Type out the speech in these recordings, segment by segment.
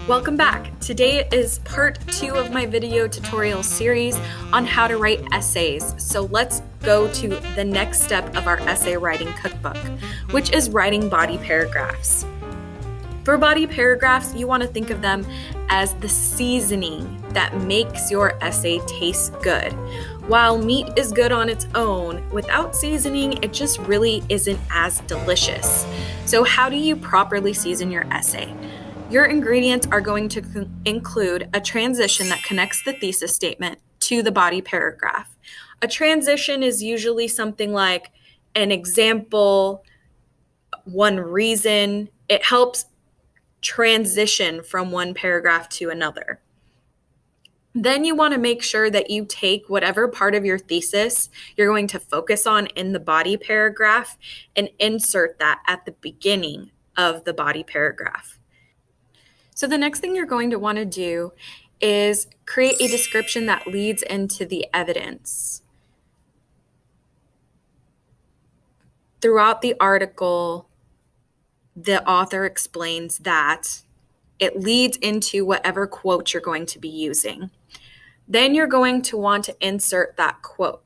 Welcome back. Today is part 2 of my video tutorial series on how to write essays. So let's go to the next step of our essay writing cookbook, which is writing body paragraphs. For body paragraphs, you want to think of them as the seasoning that makes your essay taste good. While meat is good on its own, without seasoning, it just really isn't as delicious. So how do you properly season your essay? Your ingredients are going to include a transition that connects the thesis statement to the body paragraph. A transition is usually something like an example, one reason. It helps transition from one paragraph to another. Then you want to make sure that you take whatever part of your thesis you're going to focus on in the body paragraph and insert that at the beginning of the body paragraph. So the next thing you're going to want to do is create a description that leads into the evidence. Throughout the article, the author explains that it leads into whatever quote you're going to be using. Then you're going to want to insert that quote.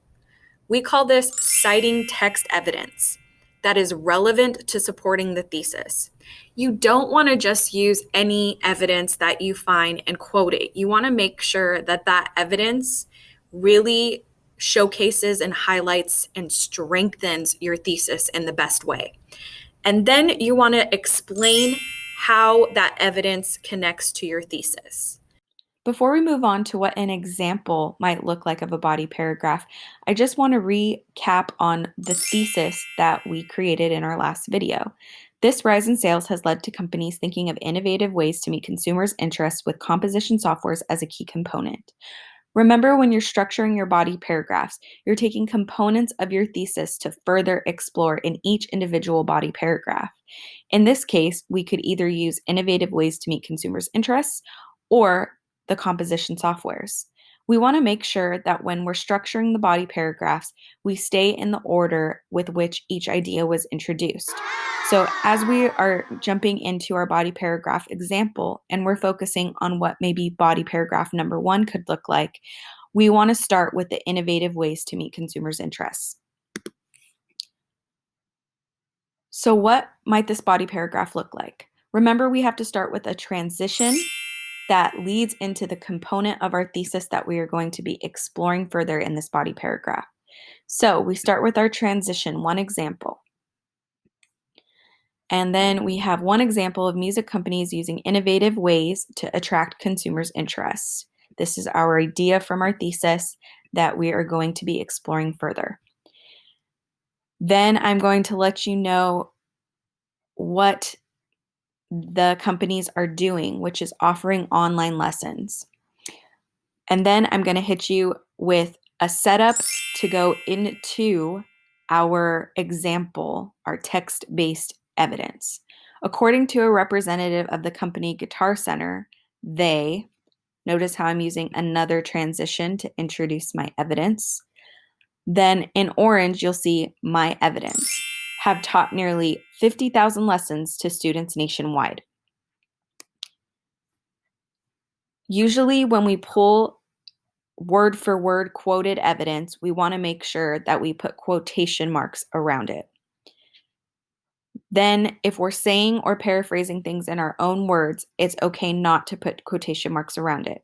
We call this citing text evidence that is relevant to supporting the thesis. You don't want to just use any evidence that you find and quote it. You want to make sure that that evidence really showcases and highlights and strengthens your thesis in the best way. And then you want to explain how that evidence connects to your thesis. Before we move on to what an example might look like of a body paragraph, I just want to recap on the thesis that we created in our last video. This rise in sales has led to companies thinking of innovative ways to meet consumers' interests with composition softwares as a key component. Remember, when you're structuring your body paragraphs, you're taking components of your thesis to further explore in each individual body paragraph. In this case, we could either use innovative ways to meet consumers' interests or the composition softwares. We want to make sure that when we're structuring the body paragraphs, we stay in the order with which each idea was introduced. So as we are jumping into our body paragraph example and we're focusing on what maybe body paragraph number 1 could look like, we want to start with the innovative ways to meet consumers' interests. So what might this body paragraph look like? Remember, we have to start with a transition that leads into the component of our thesis that we are going to be exploring further in this body paragraph. So we start with our transition, one example. And then we have one example of music companies using innovative ways to attract consumers' interests. This is our idea from our thesis that we are going to be exploring further. Then I'm going to let you know what the companies are doing, which is offering online lessons. And then I'm going to hit you with a setup to go into our example, our text-based evidence. According to a representative of the company Guitar Center, they, notice how I'm using another transition to introduce my evidence. Then in orange, you'll see my evidence, have taught nearly 50,000 lessons to students nationwide. Usually when we pull word for word quoted evidence, we want to make sure that we put quotation marks around it. Then if we're saying or paraphrasing things in our own words, it's okay not to put quotation marks around it.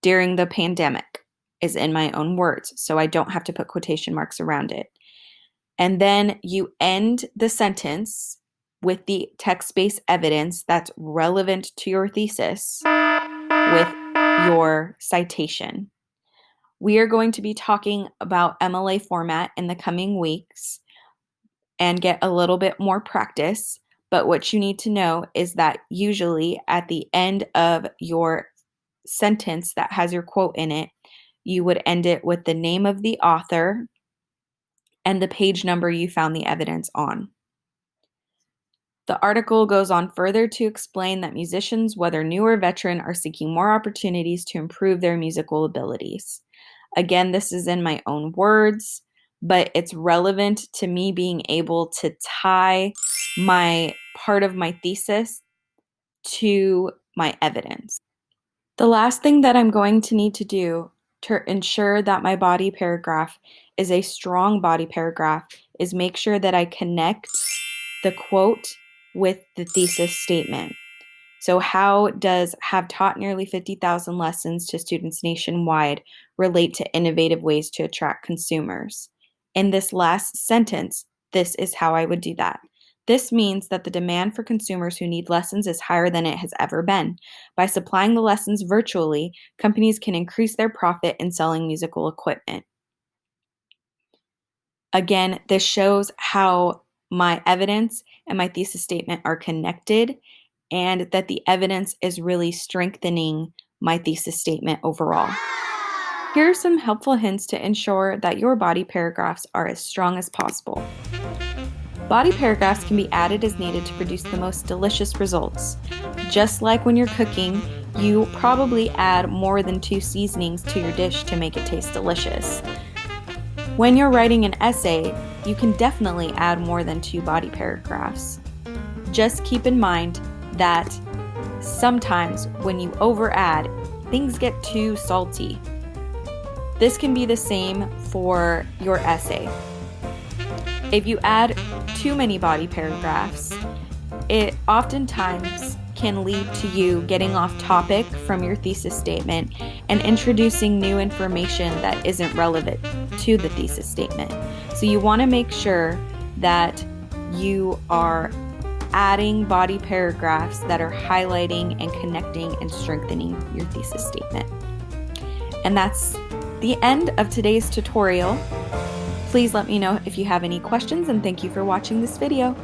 During the pandemic is in my own words, so I don't have to put quotation marks around it. And then you end the sentence with the text-based evidence that's relevant to your thesis with your citation. We are going to be talking about MLA format in the coming weeks and get a little bit more practice, but what you need to know is that usually at the end of your sentence that has your quote in it, you would end it with the name of the author and the page number you found the evidence on. The article goes on further to explain that musicians, whether new or veteran, are seeking more opportunities to improve their musical abilities. Again, this is in my own words, but it's relevant to me being able to tie my part of my thesis to my evidence. The last thing that I'm going to need to do to ensure that my body paragraph is a strong body paragraph is make sure that I connect the quote with the thesis statement. So how does have taught nearly 50,000 lessons to students nationwide relate to innovative ways to attract consumers? In this last sentence, this is how I would do that. This means that the demand for consumers who need lessons is higher than it has ever been. By supplying the lessons virtually, companies can increase their profit in selling musical equipment. Again, this shows how my evidence and my thesis statement are connected, and that the evidence is really strengthening my thesis statement overall. Here are some helpful hints to ensure that your body paragraphs are as strong as possible. Body paragraphs can be added as needed to produce the most delicious results. Just like when you're cooking, you probably add more than 2 seasonings to your dish to make it taste delicious. When you're writing an essay, you can definitely add more than 2 body paragraphs. Just keep in mind that sometimes when you over-add, things get too salty. This can be the same for your essay. If you add too many body paragraphs, it oftentimes can lead to you getting off topic from your thesis statement and introducing new information that isn't relevant to the thesis statement. So you want to make sure that you are adding body paragraphs that are highlighting and connecting and strengthening your thesis statement. And that's the end of today's tutorial. Please let me know if you have any questions, and thank you for watching this video.